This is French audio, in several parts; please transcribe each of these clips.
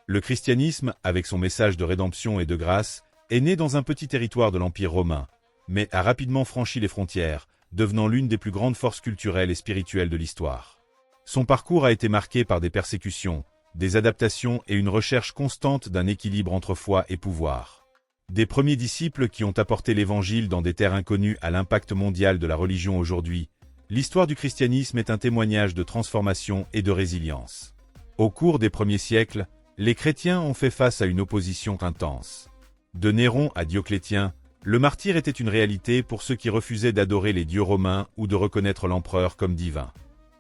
Le christianisme, avec son message de rédemption et de grâce, est né dans un petit territoire de l'Empire romain, mais a rapidement franchi les frontières, devenant l'une des plus grandes forces culturelles et spirituelles de l'histoire. Son parcours a été marqué par des persécutions, des adaptations et une recherche constante d'un équilibre entre foi et pouvoir. Des premiers disciples qui ont apporté l'Évangile dans des terres inconnues à l'impact mondial de la religion aujourd'hui, l'histoire du christianisme est un témoignage de transformation et de résilience. Au cours des premiers siècles, les chrétiens ont fait face à une opposition intense. De Néron à Dioclétien, le martyre était une réalité pour ceux qui refusaient d'adorer les dieux romains ou de reconnaître l'empereur comme divin.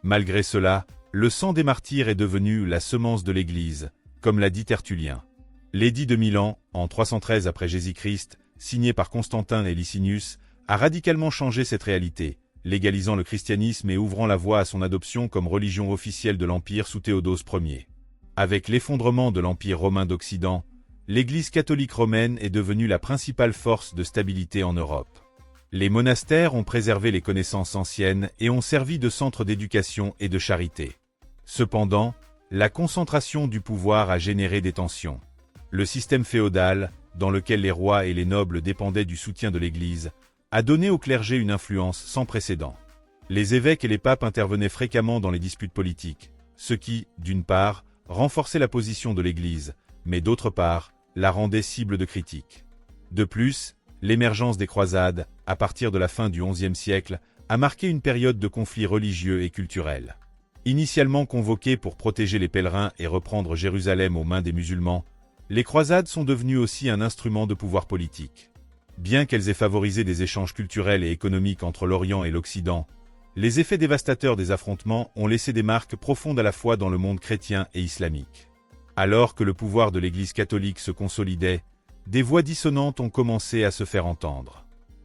Malgré cela, le sang des martyrs est devenu la semence de l'Église, comme l'a dit Tertullien. L'édit de Milan, en 313 après Jésus-Christ, signé par Constantin et Licinius, a radicalement changé cette réalité, légalisant le christianisme et ouvrant la voie à son adoption comme religion officielle de l'Empire sous Théodose Ier. Avec l'effondrement de l'Empire romain d'Occident, l'Église catholique romaine est devenue la principale force de stabilité en Europe. Les monastères ont préservé les connaissances anciennes et ont servi de centre d'éducation et de charité. Cependant, la concentration du pouvoir a généré des tensions. Le système féodal, dans lequel les rois et les nobles dépendaient du soutien de l'Église, a donné au clergé une influence sans précédent. Les évêques et les papes intervenaient fréquemment dans les disputes politiques, ce qui, d'une part, renforçait la position de l'Église, mais d'autre part, la rendait cible de critiques. De plus, l'émergence des croisades, à partir de la fin du XIe siècle, a marqué une période de conflits religieux et culturels. Initialement convoquées pour protéger les pèlerins et reprendre Jérusalem aux mains des musulmans, les croisades sont devenues aussi un instrument de pouvoir politique. Bien qu'elles aient favorisé des échanges culturels et économiques entre l'Orient et l'Occident, les effets dévastateurs des affrontements ont laissé des marques profondes à la fois dans le monde chrétien et islamique. Alors que le pouvoir de l'Église catholique se consolidait, des voix dissonantes ont commencé à se faire entendre.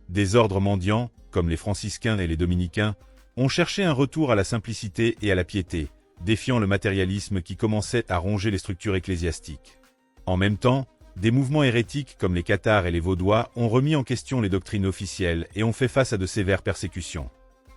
Des ordres mendiants, comme les franciscains et les dominicains, ont cherché un retour à la simplicité et à la piété, défiant le matérialisme qui commençait à ronger les structures ecclésiastiques. En même temps, des mouvements hérétiques comme les cathares et les vaudois ont remis en question les doctrines officielles et ont fait face à de sévères persécutions.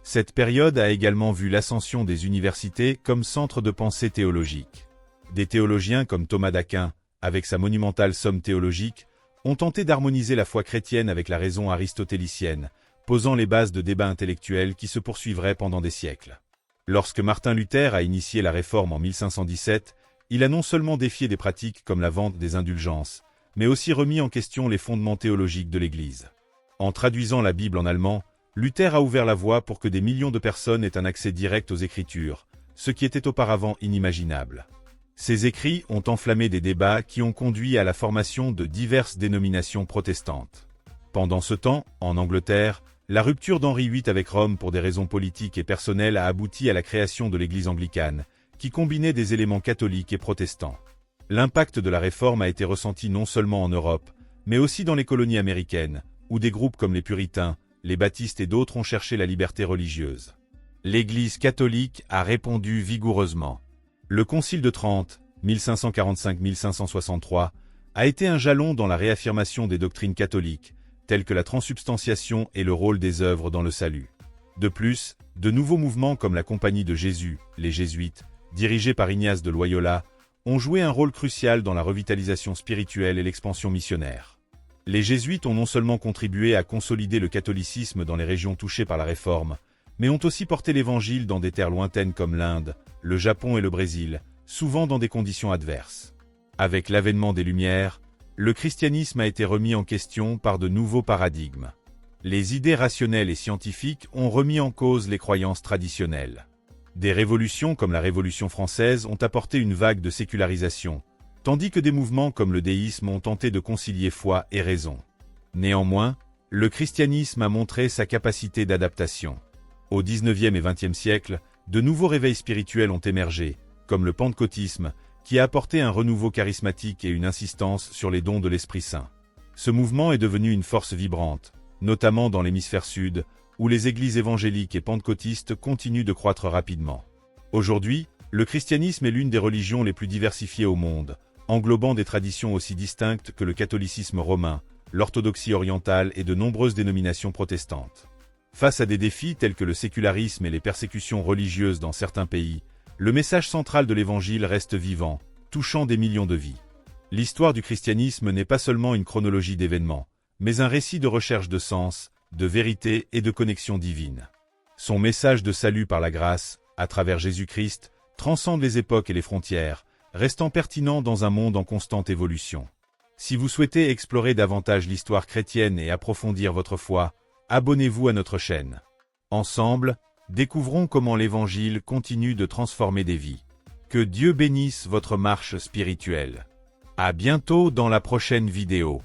Cette période a également vu l'ascension des universités comme centre de pensée théologique. Des théologiens comme Thomas d'Aquin, avec sa monumentale Somme théologique, ont tenté d'harmoniser la foi chrétienne avec la raison aristotélicienne, posant les bases de débats intellectuels qui se poursuivraient pendant des siècles. Lorsque Martin Luther a initié la réforme en 1517, il a non seulement défié des pratiques comme la vente des indulgences, mais aussi remis en question les fondements théologiques de l'Église. En traduisant la Bible en allemand, Luther a ouvert la voie pour que des millions de personnes aient un accès direct aux Écritures, ce qui était auparavant inimaginable. Ces écrits ont enflammé des débats qui ont conduit à la formation de diverses dénominations protestantes. Pendant ce temps, en Angleterre, la rupture d'Henri VIII avec Rome pour des raisons politiques et personnelles a abouti à la création de l'Église anglicane, qui combinait des éléments catholiques et protestants. L'impact de la réforme a été ressenti non seulement en Europe, mais aussi dans les colonies américaines, où des groupes comme les puritains, les baptistes et d'autres ont cherché la liberté religieuse. L'Église catholique a répondu vigoureusement. Le Concile de Trente, 1545-1563, a été un jalon dans la réaffirmation des doctrines catholiques, telles que la transsubstantiation et le rôle des œuvres dans le salut. De plus, de nouveaux mouvements comme la Compagnie de Jésus, les Jésuites, dirigés par Ignace de Loyola, ont joué un rôle crucial dans la revitalisation spirituelle et l'expansion missionnaire. Les Jésuites ont non seulement contribué à consolider le catholicisme dans les régions touchées par la Réforme, mais ont aussi porté l'Évangile dans des terres lointaines comme l'Inde, le Japon et le Brésil, souvent dans des conditions adverses. Avec l'avènement des Lumières, le christianisme a été remis en question par de nouveaux paradigmes. Les idées rationnelles et scientifiques ont remis en cause les croyances traditionnelles. Des révolutions comme la Révolution française ont apporté une vague de sécularisation, tandis que des mouvements comme le déisme ont tenté de concilier foi et raison. Néanmoins, le christianisme a montré sa capacité d'adaptation. Au XIXe et XXe siècle, de nouveaux réveils spirituels ont émergé, comme le pentecôtisme, qui a apporté un renouveau charismatique et une insistance sur les dons de l'Esprit Saint. Ce mouvement est devenu une force vibrante, notamment dans l'hémisphère sud, où les églises évangéliques et pentecôtistes continuent de croître rapidement. Aujourd'hui, le christianisme est l'une des religions les plus diversifiées au monde, englobant des traditions aussi distinctes que le catholicisme romain, l'orthodoxie orientale et de nombreuses dénominations protestantes. Face à des défis tels que le sécularisme et les persécutions religieuses dans certains pays, le message central de l'Évangile reste vivant, touchant des millions de vies. L'histoire du christianisme n'est pas seulement une chronologie d'événements, mais un récit de recherche de sens, de vérité et de connexion divine. Son message de salut par la grâce, à travers Jésus-Christ, transcende les époques et les frontières, restant pertinent dans un monde en constante évolution. Si vous souhaitez explorer davantage l'histoire chrétienne et approfondir votre foi, abonnez-vous à notre chaîne. Ensemble, découvrons comment l'Évangile continue de transformer des vies. Que Dieu bénisse votre marche spirituelle. À bientôt dans la prochaine vidéo.